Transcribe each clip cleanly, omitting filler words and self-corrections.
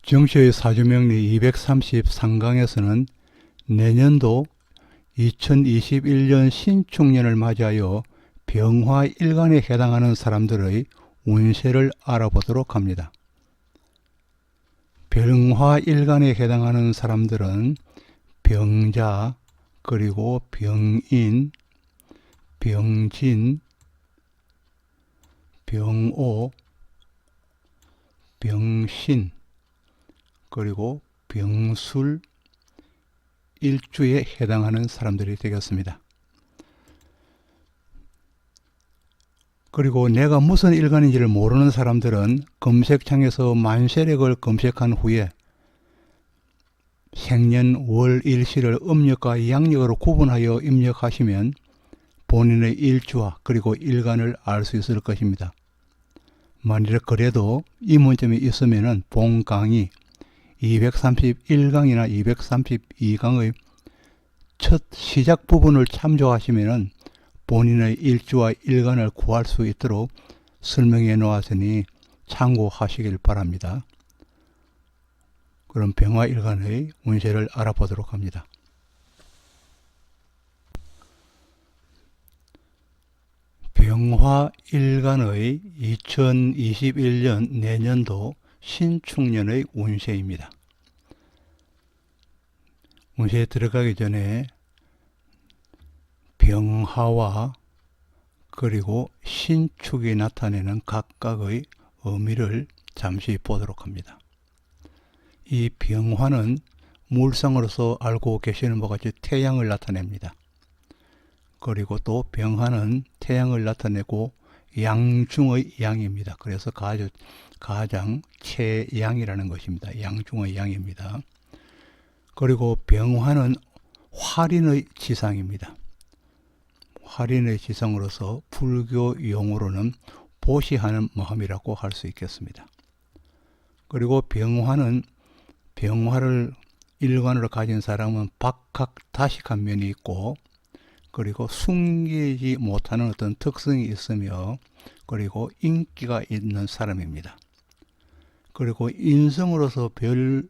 정시의 사주명리 233강에서는 내년도 2021년 신축년을 맞이하여 병화일간에 해당하는 사람들의 운세를 알아보도록 합니다. 병화일간에 해당하는 사람들은 병자, 그리고 병인, 병진, 병오, 병신, 그리고 병술, 일주에 해당하는 사람들이 되겠습니다. 그리고 내가 무슨 일간인지를 모르는 사람들은 검색창에서 만세력을 검색한 후에 생년, 월, 일시를 음력과 양력으로 구분하여 입력하시면 본인의 일주와 그리고 일간을 알 수 있을 것입니다. 만일 그래도 이문점이 있으면 본 강의 231강이나 232강의 첫 시작 부분을 참조하시면 본인의 일주와 일간을 구할 수 있도록 설명해 놓았으니 참고하시길 바랍니다. 그럼 병화일간의 운세를 알아보도록 합니다. 병화일간의 2021년 내년도 신축년의 운세입니다. 운세에 들어가기 전에 병화와 그리고 신축이 나타내는 각각의 의미를 잠시 보도록 합니다. 이 병화는 물상으로서 알고 계시는 것 같이 태양을 나타냅니다. 그리고 또 병화는 태양을 나타내고 양중의 양입니다. 그래서 가장 최양이라는 것입니다. 양중의 양입니다. 그리고 병화는 활인의 지상입니다. 활인의 지상으로서 불교 용어로는 보시하는 마음이라고 할 수 있겠습니다. 그리고 병화는 병화를 일관으로 가진 사람은 박학다식한 면이 있고, 그리고 숨기지 못하는 어떤 특성이 있으며, 그리고 인기가 있는 사람입니다. 그리고 인성으로서 별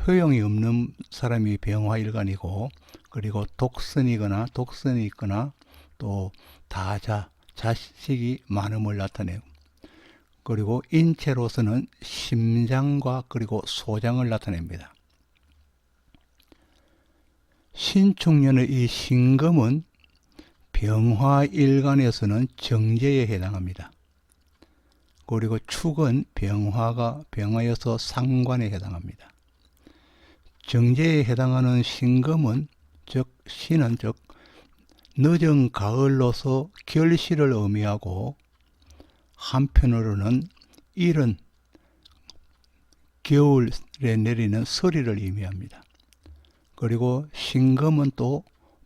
효용이 없는 사람이 병화일간이고, 그리고 독선이 있거나 또 자식이 많음을 나타내고, 그리고 인체로서는 심장과 그리고 소장을 나타냅니다. 신축년의 이 신금은 병화일간에서는 정제에 해당합니다. 그리고 축은 병화여서 상관에 해당합니다. 정제에 해당하는 신금은 신은 늦은 가을로서 결실을 의미하고, 한편으로는 이른 겨울에 내리는 서리를 의미합니다. 그리고 신금은 또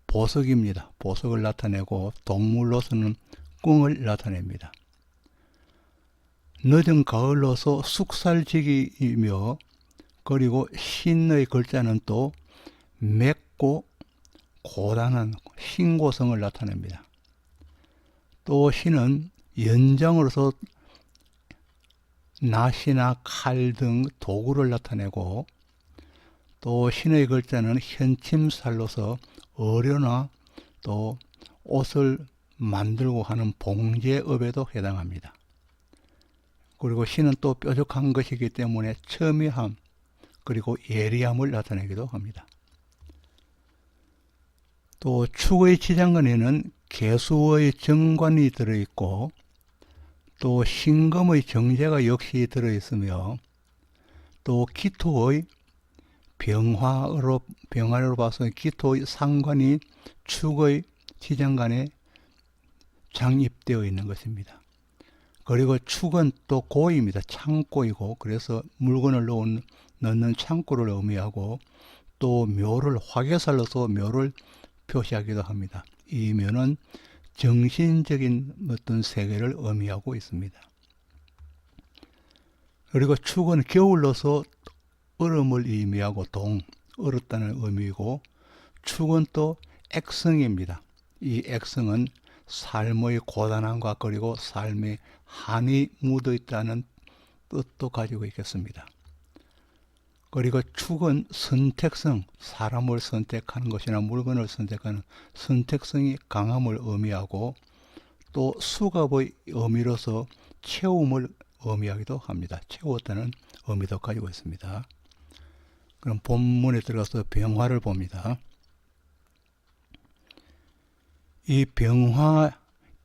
보석입니다. 보석을 나타내고, 동물로서는 꿩을 나타냅니다. 늦은 가을로서 숙살지기이며, 그리고 신의 글자는 또 맵고 고단한 신고성을 나타냅니다. 또 신은 연장으로서 낫이나 칼 등 도구를 나타내고, 또 신의 글자는 현침살로서 어려나 또 옷을 만들고 하는 봉제업에도 해당합니다. 그리고 신은 또 뾰족한 것이기 때문에 첨예함 그리고 예리함을 나타내기도 합니다. 또 축의 지장간에는 개수의 정관이 들어있고, 또 신금의 정제가 역시 들어있으며, 또 기토의 병화로 봐서 기토의 상관이 축의 지장간에 장입되어 있는 것입니다. 그리고 축은 또 고입니다. 창고이고, 그래서 물건을 넣는 창고를 의미하고, 또 묘를 화개살로서 묘를 표시하기도 합니다. 이 묘는 정신적인 어떤 세계를 의미하고 있습니다. 그리고 축은 겨울로서 얼음을 의미하고 얼었다는 의미이고, 축은 또 액성입니다. 이 액성은 삶의 고단함과 그리고 삶의 한이 묻어 있다는 뜻도 가지고 있겠습니다. 그리고 축은 선택성, 사람을 선택하는 것이나 물건을 선택하는 선택성이 강함을 의미하고, 또 수갑의 의미로서 채움을 의미하기도 합니다. 채웠다는 의미도 가지고 있습니다. 그럼 본문에 들어가서 병화를 봅니다. 이 병화,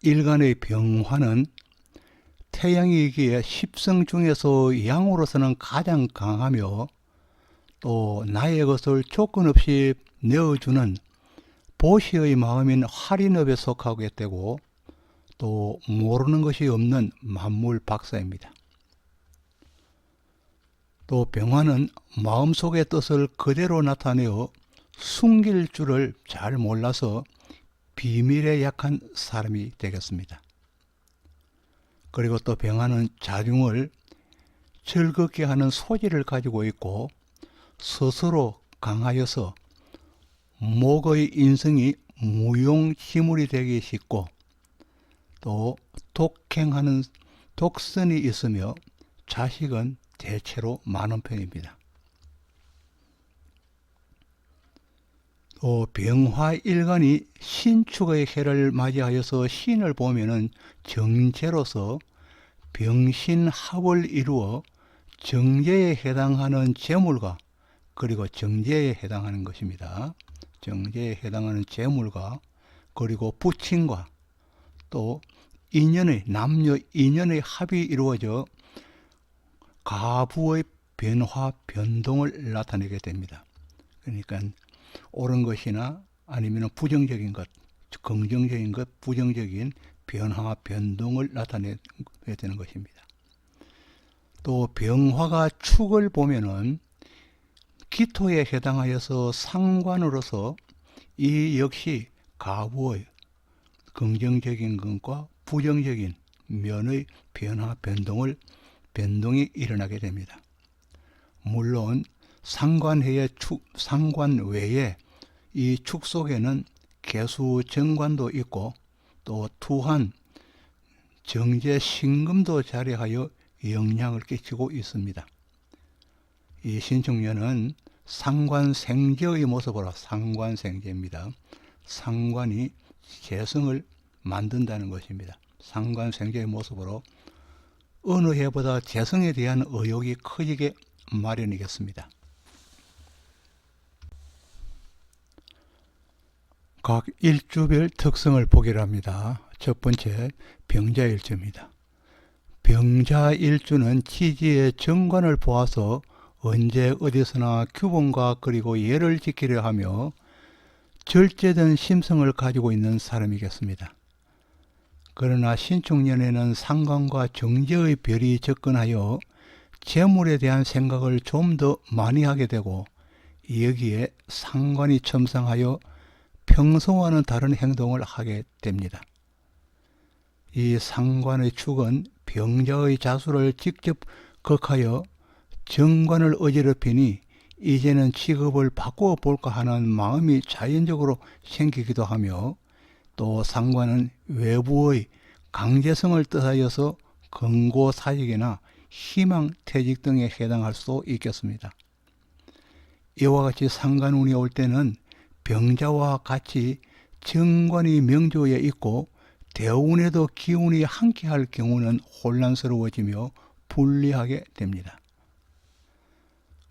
일간의 병화는 태양이기에 십성 중에서 양으로서는 가장 강하며, 또 나의 것을 조건 없이 내어주는 보시의 마음인 활인업에 속하게 되고, 또 모르는 것이 없는 만물 박사입니다. 또 병화는 마음속의 뜻을 그대로 나타내어 숨길 줄을 잘 몰라서 비밀에 약한 사람이 되겠습니다. 그리고 또 병화는 자중을 즐겁게 하는 소질을 가지고 있고, 스스로 강하여서 목의 인성이 무용지물이 되기 쉽고, 또 독행하는 독선이 있으며 자식은 대체로 많은 편입니다. 또 병화일간이 신축의 해를 맞이하여서 신을 보면은 정제로서 병신합을 이루어 정제에 해당하는 재물과, 그리고 정제에 해당하는 것입니다. 정제에 해당하는 재물과, 그리고 부친과, 또 인연의, 남녀 인연의 합이 이루어져 가부의 변화, 변동을 나타내게 됩니다. 그러니까 옳은 것이나 아니면 부정적인 것, 긍정적인 것, 부정적인 변화, 변동을 나타내게 되는 것입니다. 또 병화가 축을 보면은 기토에 해당하여서 상관으로서 이 역시 가부의 긍정적인 것과 부정적인 면의 변화, 변동이 일어나게 됩니다. 물론 상관 외에 이 축 속에는 개수 정관도 있고, 또 투한, 정제, 신금도 자리하여 영향을 끼치고 있습니다. 이 신축년은 상관생제의 모습으로, 상관생제입니다. 상관이 재성을 만든다는 것입니다. 상관생제의 모습으로 어느 해보다 재성에 대한 의욕이 커지게 마련이겠습니다. 각 일주별 특성을 보기로 합니다. 첫 번째, 병자일주입니다. 병자일주는 지지의 정관을 보아서 언제 어디서나 규범과 그리고 예를 지키려 하며 절제된 심성을 가지고 있는 사람이겠습니다. 그러나 신축년에는 상관과 정제의 별이 접근하여 재물에 대한 생각을 좀 더 많이 하게 되고, 여기에 상관이 첨상하여 평소와는 다른 행동을 하게 됩니다. 이 상관의 축은 병자의 자수를 직접 극하여 정관을 어지럽히니 이제는 직업을 바꾸어 볼까 하는 마음이 자연적으로 생기기도 하며, 또 상관은 외부의 강제성을 뜻하여서 금고사직이나 희망퇴직 등에 해당할 수 있겠습니다. 이와 같이 상관운이 올 때는 병자와 같이 정관이 명조에 있고 대운에도 기운이 함께할 경우는 혼란스러워지며 불리하게 됩니다.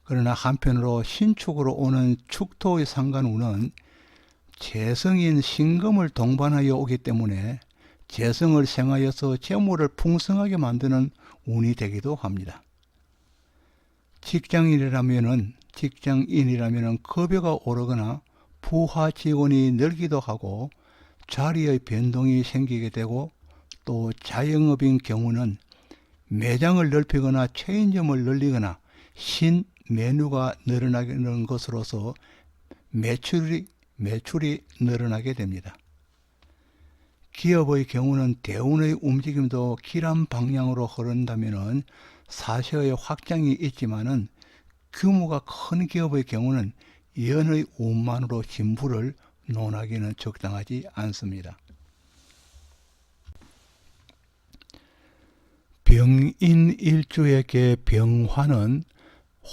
그러나 한편으로 신축으로 오는 축토의 상관운은 재성인 신금을 동반하여 오기 때문에 재성을 생하여서 재물을 풍성하게 만드는 운이 되기도 합니다. 직장인이라면 급여가 오르거나 부하 직원이 늘기도 하고 자리의 변동이 생기게 되고, 또 자영업인 경우는 매장을 넓히거나 체인점을 늘리거나 신메뉴가 늘어나는 것으로서 매출이 늘어나게 됩니다. 기업의 경우는 대운의 움직임도 길한 방향으로 흐른다면 사세의 확장이 있지만은 규모가 큰 기업의 경우는 연의 운만으로 진부를 논하기는 적당하지 않습니다. 병인일주에게 병화는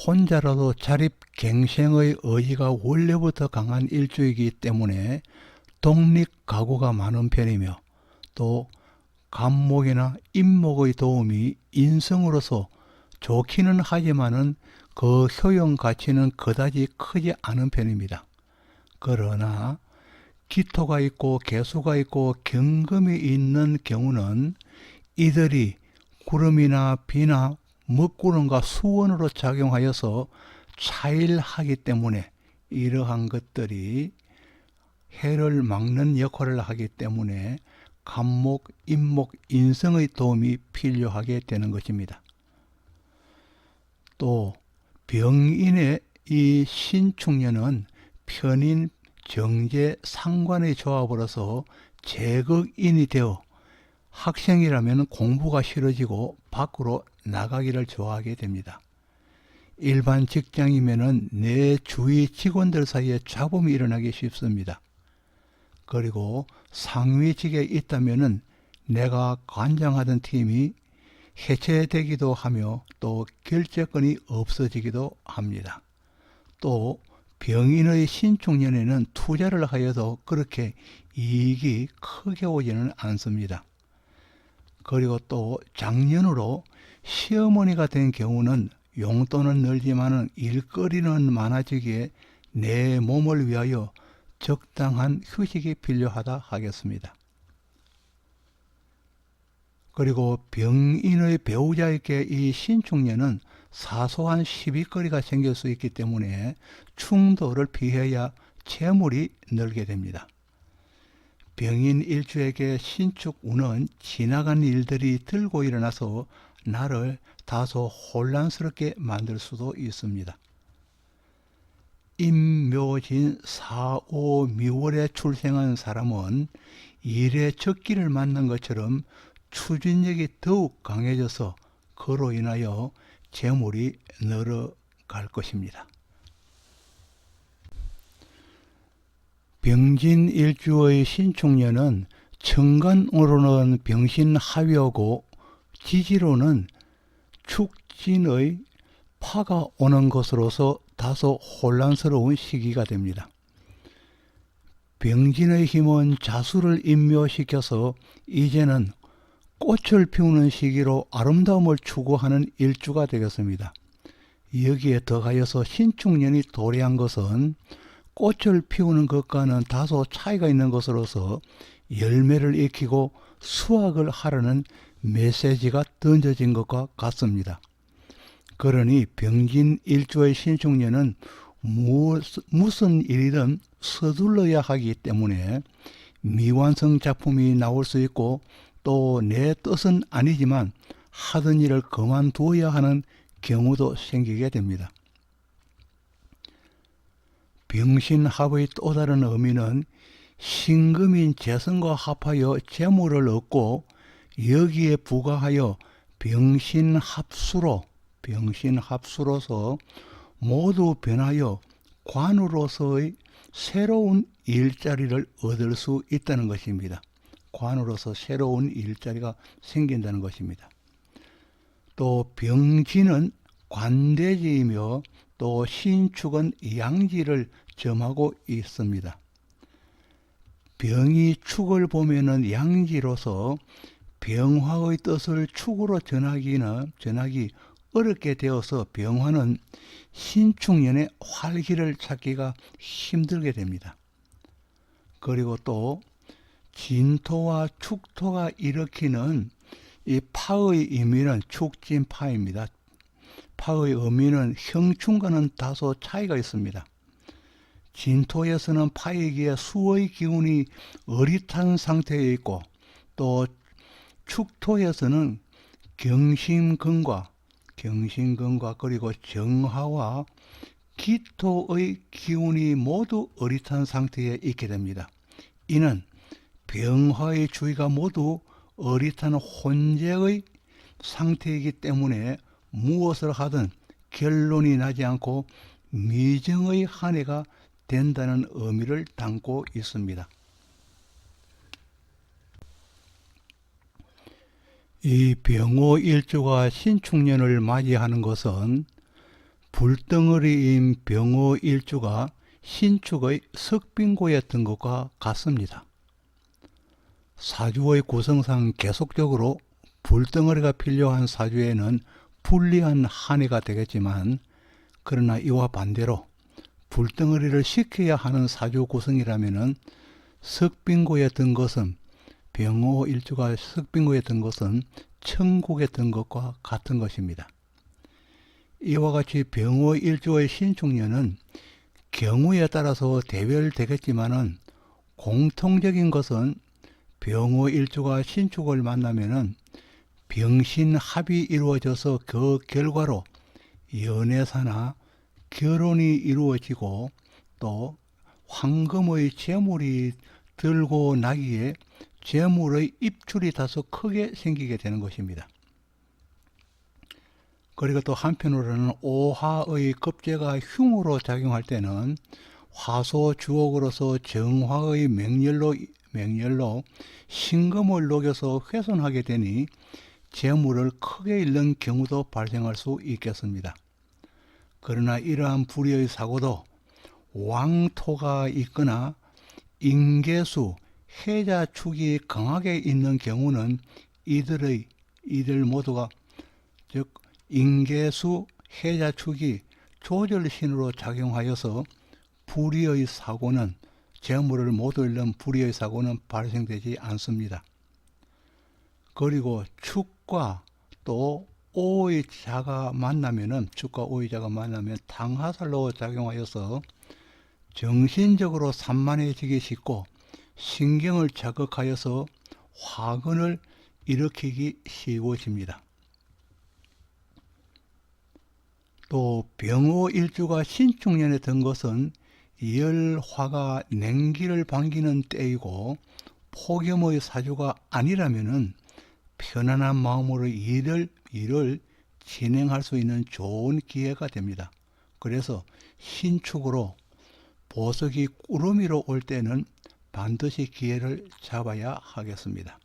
혼자라도 자립갱생의 의지가 원래부터 강한 일주이기 때문에 독립가구가 많은 편이며, 또 간목이나 임목의 도움이 인성으로서 좋기는 하지만은 그 효용 가치는 그다지 크지 않은 편입니다. 그러나 기토가 있고 개수가 있고 경금이 있는 경우는 이들이 구름이나 비나 먹구름과 수원으로 작용하여서 차일하기 때문에 이러한 것들이 해를 막는 역할을 하기 때문에 간목, 임목, 인성의 도움이 필요하게 되는 것입니다. 또 병인의 이 신축년은 편인, 정제, 상관의 조합으로서 제극인이 되어 학생이라면 공부가 싫어지고 밖으로 나가기를 좋아하게 됩니다. 일반 직장이면 내 주위 직원들 사이에 잡음이 일어나기 쉽습니다. 그리고 상위직에 있다면 내가 관장하던 팀이 해체되기도 하며 또 결재권이 없어지기도 합니다. 또 병인의 신축년에는 투자를 하여도 그렇게 이익이 크게 오지는 않습니다. 그리고 또 작년으로 시어머니가 된 경우는 용돈은 늘지만 일거리는 많아지기에 내 몸을 위하여 적당한 휴식이 필요하다 하겠습니다. 그리고 병인의 배우자에게 이 신축년은 사소한 시비거리가 생길 수 있기 때문에 충돌을 피해야 재물이 늘게 됩니다. 병인 일주에게 신축운은 지나간 일들이 들고 일어나서 나를 다소 혼란스럽게 만들 수도 있습니다. 임묘진 4, 5, 미월에 출생한 사람은 일의 적기를 맞는 것처럼 추진력이 더욱 강해져서 그로 인하여 재물이 늘어갈 것입니다. 병진 일주의 신축년은 천간으로는 병신합이오고 지지로는 축진의 파가 오는 것으로서 다소 혼란스러운 시기가 됩니다. 병진의 힘은 자수를 임묘시켜서 이제는 꽃을 피우는 시기로 아름다움을 추구하는 일주가 되겠습니다. 여기에 더하여서 신축년이 도래한 것은 꽃을 피우는 것과는 다소 차이가 있는 것으로서 열매를 익히고 수확을 하라는 메시지가 던져진 것과 같습니다. 그러니 병진 일주의 신축년은 무슨 일이든 서둘러야 하기 때문에 미완성 작품이 나올 수 있고 또 내 뜻은 아니지만 하던 일을 그만두어야 하는 경우도 생기게 됩니다. 병신합의 또 다른 의미는 신금인 재성과 합하여 재물을 얻고 여기에 부과하여 병신합수로서 모두 변하여 관으로서의 새로운 일자리를 얻을 수 있다는 것입니다. 관으로서 새로운 일자리가 생긴다는 것입니다. 또 병진은 관대지이며 또 신축은 양지를 점하고 있습니다. 병이 축을 보면은 양지로서 병화의 뜻을 축으로 전하기 어렵게 되어서 병화는 신축년에 활기를 찾기가 힘들게 됩니다. 그리고 또 진토와 축토가 일으키는 이 파의 의미는 축진파입니다. 파의 의미는 형충과는 다소 차이가 있습니다. 진토에서는 파이기에 수의 기운이 어릿한 상태에 있고 또 축토에서는 경신근과 그리고 정화와 기토의 기운이 모두 어릿한 상태에 있게 됩니다. 이는 병화의 주위가 모두 어릿한 혼재의 상태이기 때문에 무엇을 하든 결론이 나지 않고 미정의 한 해가 된다는 의미를 담고 있습니다. 이 병호 일주가 신축년을 맞이하는 것은 불덩어리인 병호 일주가 신축의 석빙고였던 것과 같습니다. 사주의 구성상 계속적으로 불덩어리가 필요한 사주에는 불리한 한 해가 되겠지만, 그러나 이와 반대로 불덩어리를 시켜야 하는 사주 구성이라면은 석빙고에 든 것은, 병호 일주가 석빙고에 든 것은 천국에 든 것과 같은 것입니다. 이와 같이 병호 일주의 신축년은 경우에 따라서 대별되겠지만은 공통적인 것은 병호 일주가 신축을 만나면은 병신합이 이루어져서 그 결과로 연애사나 결혼이 이루어지고 또 황금의 재물이 들고 나기에 재물의 입출이 다소 크게 생기게 되는 것입니다. 그리고 또 한편으로는 오화의 급제가 흉으로 작용할 때는 화소 주옥으로서 정화의 맹렬로 신금을 녹여서 훼손하게 되니 재물을 크게 잃는 경우도 발생할 수 있겠습니다. 그러나 이러한 불의의 사고도 왕토가 있거나 인계수, 해자축이 강하게 있는 경우는 이들 모두가, 즉 인계수, 해자축이 조절신으로 작용하여서 불의의 사고는, 재물을 못 잃는 불의의 사고는 발생되지 않습니다. 그리고 축과 또 오의자가 만나면은, 축과 오의자가 만나면 당하살로 작용하여서 정신적으로 산만해지기 쉽고 신경을 자극하여서 화근을 일으키기 쉬워집니다. 또 병호 일주가 신축년에 든 것은 열화가 냉기를 반기는 때이고 폭염의 사주가 아니라면은 편안한 마음으로 일을 진행할 수 있는 좋은 기회가 됩니다. 그래서 신축으로 보석이 꾸러미로 올 때는 반드시 기회를 잡아야 하겠습니다.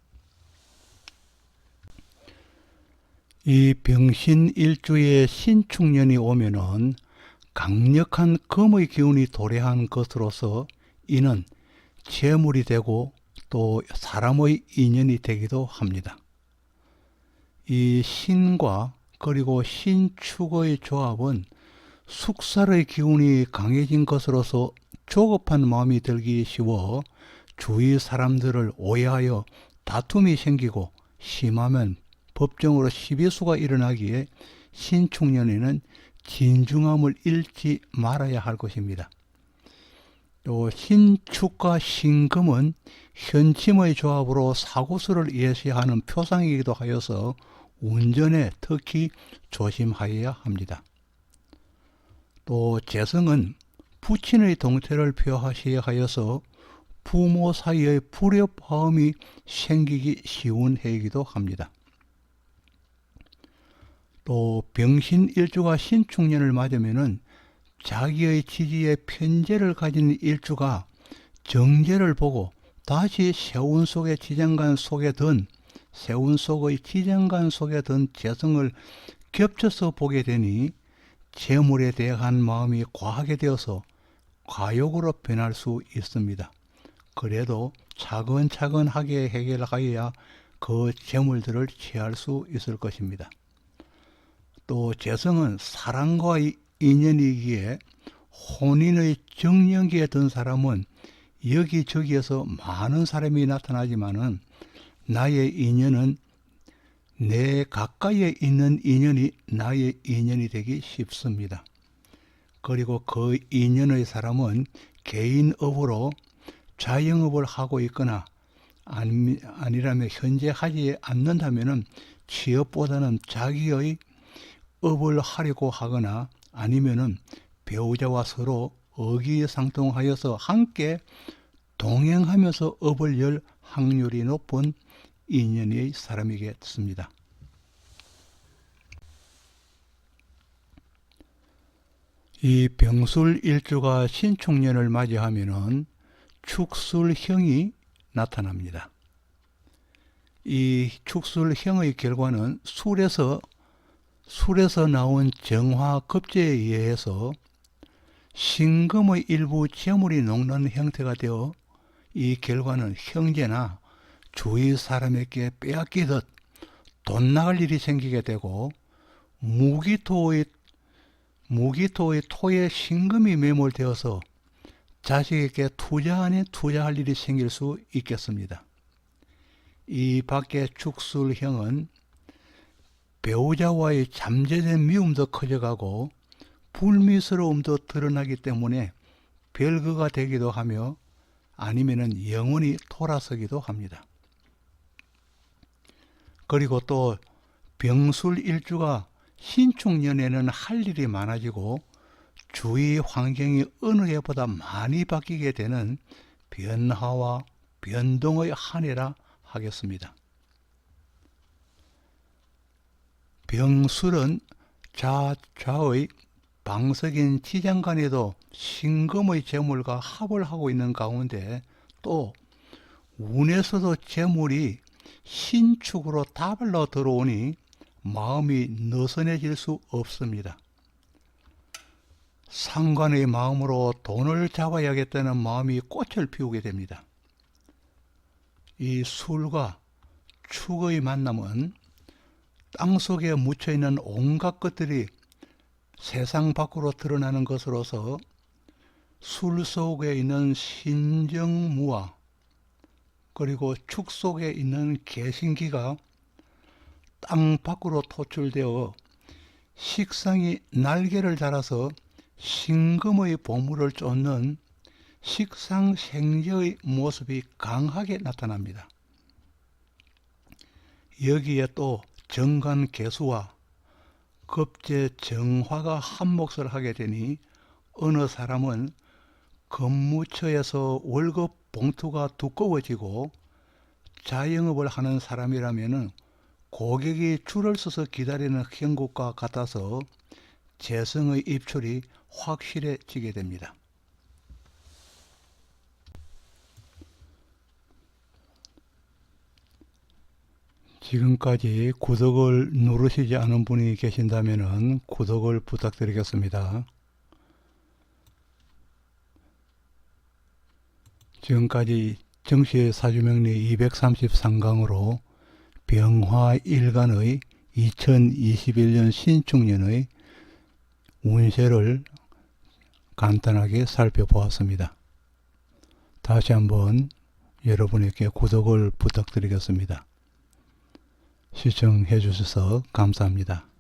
이 병신일주의 신축년이 오면은 강력한 금의 기운이 도래한 것으로서 이는 재물이 되고 또 사람의 인연이 되기도 합니다. 이 신과 그리고 신축의 조합은 숙살의 기운이 강해진 것으로서 조급한 마음이 들기 쉬워 주위 사람들을 오해하여 다툼이 생기고 심하면 법정으로 시비수가 일어나기에 신축년에는 진중함을 잃지 말아야 할 것입니다. 또 신축과 신금은 현침의 조합으로 사고수를 예시하는 표상이기도 하여서 운전에 특히 조심하여야 합니다. 또 재성은 부친의 동태를 표하시어 하여서 부모 사이의 불협화음이 생기기 쉬운 해이기도 합니다. 또 병신일주가 신축년을 맞으면은 자기의 지지에 편재를 가진 일주가 정제를 보고 다시 세운 속의 지장간 속에 든 재성을 겹쳐서 보게 되니 재물에 대한 마음이 과하게 되어서 과욕으로 변할 수 있습니다. 그래도 차근차근하게 해결하여야 그 재물들을 취할 수 있을 것입니다. 또 재성은 사랑과의 인연이기에 혼인의 정년기에 든 사람은 여기저기에서 많은 사람이 나타나지만은 나의 인연은 내 가까이에 있는 인연이 나의 인연이 되기 쉽습니다. 그리고 그 인연의 사람은 개인업으로 자영업을 하고 있거나 아니라면 현재 하지 않는다면은 취업보다는 자기의 업을 하려고 하거나 아니면은 배우자와 서로 의기상통하여서 함께 동행하면서 업을 열 확률이 높은 인연의 사람이겠습니다. 이 병술일주가 신축년을 맞이하면은 축술형이 나타납니다. 이 축술형의 결과는 술에서 술에서 나온 정화급제에 의해서 신금의 일부 재물이 녹는 형태가 되어 이 결과는 형제나 주위 사람에게 빼앗기듯 돈 나갈 일이 생기게 되고 무기토의 토에 신금이 매몰되어서 자식에게 투자 아닌 투자할 일이 생길 수 있겠습니다. 이 밖에 축술형은 배우자와의 잠재된 미움도 커져가고 불미스러움도 드러나기 때문에 별거가 되기도 하며 아니면은 영원히 돌아서기도 합니다. 그리고 또 병술일주가 신축년에는 할 일이 많아지고 주위 환경이 어느 해보다 많이 바뀌게 되는 변화와 변동의 한 해라 하겠습니다. 병술은 좌의 방석인 지장간에도 신금의 재물과 합을 하고 있는 가운데 또 운에서도 재물이 신축으로 다발로 들어오니 마음이 느슨해질 수 없습니다. 상관의 마음으로 돈을 잡아야겠다는 마음이 꽃을 피우게 됩니다. 이 술과 축의 만남은 땅속에 묻혀있는 온갖 것들이 세상 밖으로 드러나는 것으로서 술 속에 있는 신정무와 그리고 축 속에 있는 개신기가 땅 밖으로 토출되어 식상이 날개를 달아서 신금의 보물을 쫓는 식상생재의 모습이 강하게 나타납니다. 여기에 또 정관개수와 급제정화가 한몫을 하게 되니 어느 사람은 근무처에서 월급 봉투가 두꺼워지고 자영업을 하는 사람이라면 고객이 줄을 서서 기다리는 형국과 같아서 재성의 입출이 확실해지게 됩니다. 지금까지 구독을 누르시지 않은 분이 계신다면 구독을 부탁드리겠습니다. 지금까지 정시의 사주명리 233강으로 병화일간의 2021년 신축년의 운세를 간단하게 살펴보았습니다. 다시 한번 여러분에게 구독을 부탁드리겠습니다. 시청해 주셔서 감사합니다.